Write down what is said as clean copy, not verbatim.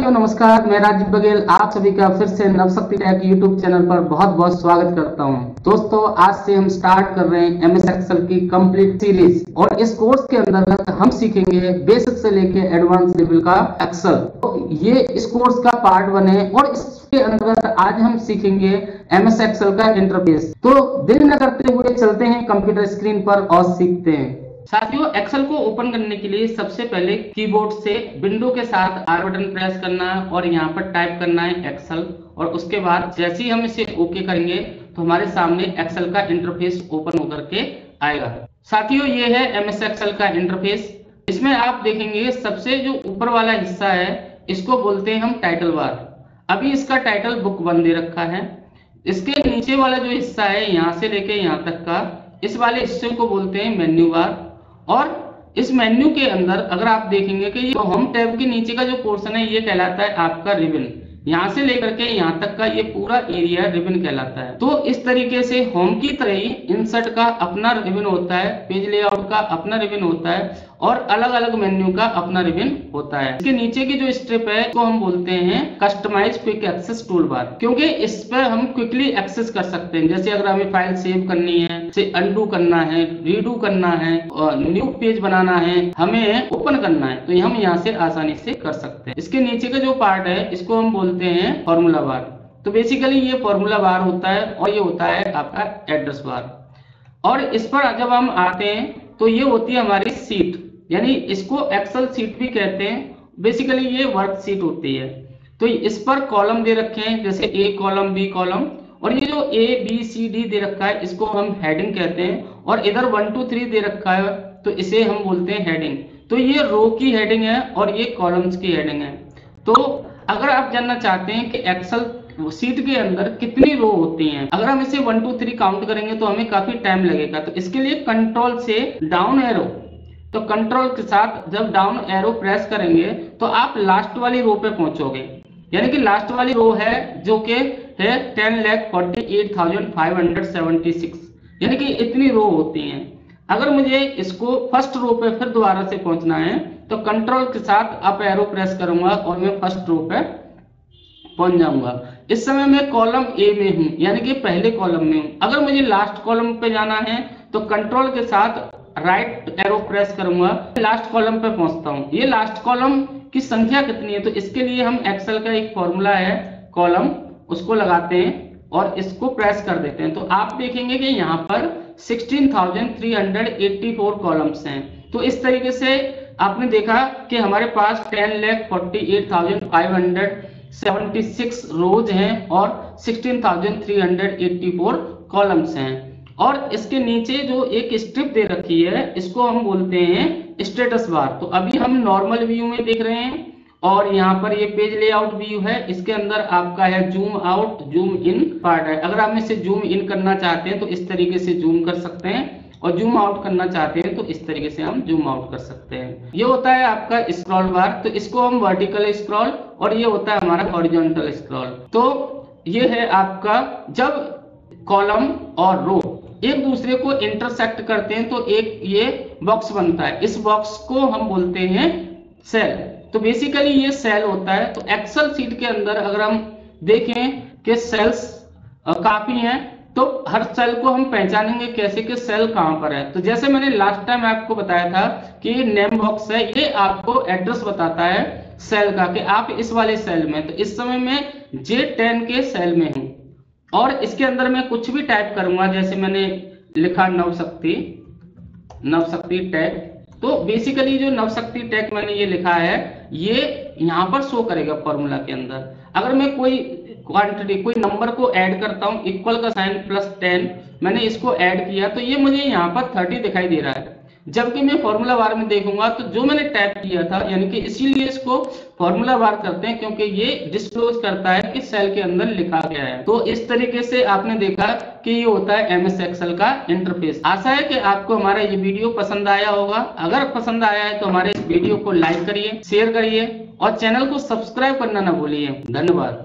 साथियों नमस्कार, मैं राजीव बघेल आप सभी का फिर से नवशक्ति टेक यूट्यूब चैनल पर बहुत बहुत स्वागत करता हूं। दोस्तों आज से हम स्टार्ट कर रहे हैं एमएस एक्सेल की कंप्लीट सीरीज और इस कोर्स के अंतर्गत हम सीखेंगे बेसिक से लेके एडवांस लेवल का एक्सेल। तो ये इस कोर्स का पार्ट 1 है और इसके अंतर्गत आज हम सीखेंगे एमएस एक्सेल का इंटरफेस। तो देर न करते हुए चलते हैं कंप्यूटर स्क्रीन पर और सीखते हैं। साथियों एक्सेल को ओपन करने के लिए सबसे पहले कीबोर्ड से विंडो के साथ R बटन प्रेस करना है और यहाँ पर टाइप करना है एक्सेल और उसके बाद जैसे ही हम इसे ओके करेंगे तो हमारे सामने एक्सेल का इंटरफेस ओपन होकर के आएगा। साथियों ये है एमएस एक्सेल का इंटरफेस। इसमें आप देखेंगे सबसे जो ऊपर वाला हिस्सा है इसको बोलते हैं हम टाइटल बार। अभी इसका टाइटल बुक 1 दे रखा है। इसके नीचे वाला जो हिस्सा है यहाँ से लेके यहाँ तक का इस वाले हिस्से को बोलते हैं मेन्यू बार। और इस मेन्यू के अंदर अगर आप देखेंगे कि ये होम टैब के नीचे का जो पोर्शन है ये कहलाता है आपका रिबन। यहाँ से लेकर के यहाँ तक का ये पूरा एरिया रिबन कहलाता है। तो इस तरीके से होम की तरह ही इंसर्ट का अपना रिबन होता है, पेज लेआउट का अपना रिबन होता है और अलग अलग मेन्यू का अपना रिबन होता है। इसके नीचे की जो स्ट्रिप है तो हम बोलते हैं customise quick access tool bar, क्योंकि इस पर हम क्विकली एक्सेस कर सकते हैं। जैसे अगर हमें फाइल सेव करनी है, से अनडू करना है, रीडू करना है, न्यू पेज बनाना है, हमें ओपन करना है तो हम यहाँ से आसानी से कर सकते हैं। इसके नीचे का जो पार्ट है इसको हम बोलते हैं फॉर्मूला बार। तो बेसिकली ये फॉर्मूला बार होता है और ये होता है आपका एड्रेस बार। और इस पर जब हम आते हैं तो ये होती है हमारी सीट, यानी इसको एक्सेल सीट भी कहते हैं। बेसिकली ये वर्क सीट होती है। तो इस पर कॉलम दे रखे हैं जैसे ए कॉलम, बी कॉलम, और ये जो ए बी सी डी दे रखा है इसको हम हेडिंग कहते हैं। और इधर 1 2 3 दे रखा है तो इसे हम बोलते हैं हेडिंग। तो ये रो की हेडिंग है और ये कॉलम्स की हेडिंग है। तो अगर आप जानना चाहते हैं कि एक्सेल सीट के अंदर कितनी रो होती हैं, अगर हम इसे 1 2 3 काउंट करेंगे तो हमें काफी टाइम लगेगा। तो इसके लिए कंट्रोल से डाउन एरो, तो कंट्रोल के साथ जब डाउन एरो प्रेस करेंगे तो आप लास्ट वाली रो पे पहुंचोगे। यानी कि लास्ट वाली रो है जो कि है 10,48,576, यानी कि इतनी रो होती हैं। अगर मुझे इसको फर्स्ट रो पे फिर दोबारा से पहुंचना है तो कंट्रोल के साथ अप एरो प्रेस करूंगा और मैं फर्स्ट रो पे पहुंच जाऊंगा। इस समय मैं कॉलम ए में हूं, यानी कि पहले कॉलम में हूं। अगर मुझे लास्ट कॉलम पे जाना है तो कंट्रोल के साथ राइट एरो प्रेस करूंगा, लास्ट कॉलम पे पहुंचता हूं। ये लास्ट कॉलम की संख्या कितनी है तो इसके लिए हम एक्सेल का एक फॉर्मूला है कॉलम, उसको लगाते हैं और इसको प्रेस कर देते हैं। तो आप देखेंगे कि यहाँ पर 16,384 कॉलम्स हैं। तो इस तरीके से आपने देखा कि हमारे पास 10,48,576 रोज हैं और 16,384 कॉलम्स हैं। और इसके नीचे जो एक स्ट्रिप दे रखी है इसको हम बोलते हैं स्टेटस बार। तो अभी हम नॉर्मल व्यू में देख रहे हैं और यहाँ पर ये पेज लेआउट व्यू है। इसके अंदर आपका है zoom out, zoom in part है। अगर हम इसे जूम इन करना चाहते हैं तो इस तरीके से जूम कर सकते हैं और जूम आउट करना चाहते हैं तो इस तरीके से हम जूम आउट कर सकते हैं। ये होता है आपका स्क्रॉल बार, तो इसको हम वर्टिकल स्क्रॉल, और ये होता है हमारा हॉरिजॉन्टल स्क्रॉल। तो ये है आपका जब कॉलम और रो एक दूसरे को इंटरसेक्ट करते हैं तो एक ये बॉक्स बनता है। इस बॉक्स को हम बोलते हैं सेल। तो बेसिकली ये सेल होता है। तो एक्सेल सीट के अंदर अगर हम देखें कि सेल्स काफी हैं तो हर सेल को हम पहचानेंगे कैसे कि सेल कहां पर है। तो जैसे मैंने लास्ट टाइम आपको बताया था कि नेम बॉक्स है, ये आपको एड्रेस बताता है सेल का कि आप इस वाले सेल में। तो इस समय मैं J10 के सेल में हूं और इसके अंदर मैं कुछ भी टाइप करूंगा, जैसे मैंने लिखा नवशक्ति टैग। तो बेसिकली जो नवशक्ति टैग मैंने ये लिखा है ये यहाँ पर शो करेगा फॉर्मूला के अंदर। अगर मैं कोई क्वांटिटी, कोई नंबर को ऐड करता हूँ, इक्वल का साइन +10 मैंने इसको ऐड किया तो ये मुझे यहाँ पर 30 दिखाई दे रहा है। जबकि मैं फॉर्मूला बार में देखूंगा तो जो मैंने टाइप किया था, यानी कि इसीलिए इसको फॉर्मूला बार करते हैं क्योंकि ये डिस्क्लोज करता है कि सेल के अंदर लिखा गया है। तो इस तरीके से आपने देखा कि ये होता है एमएस एक्सेल का इंटरफेस। आशा है कि आपको हमारा ये वीडियो पसंद आया होगा। अगर पसंद आया है तो हमारे इस वीडियो को लाइक करिए, शेयर करिए और चैनल को सब्सक्राइब करना ना भूलिए। धन्यवाद।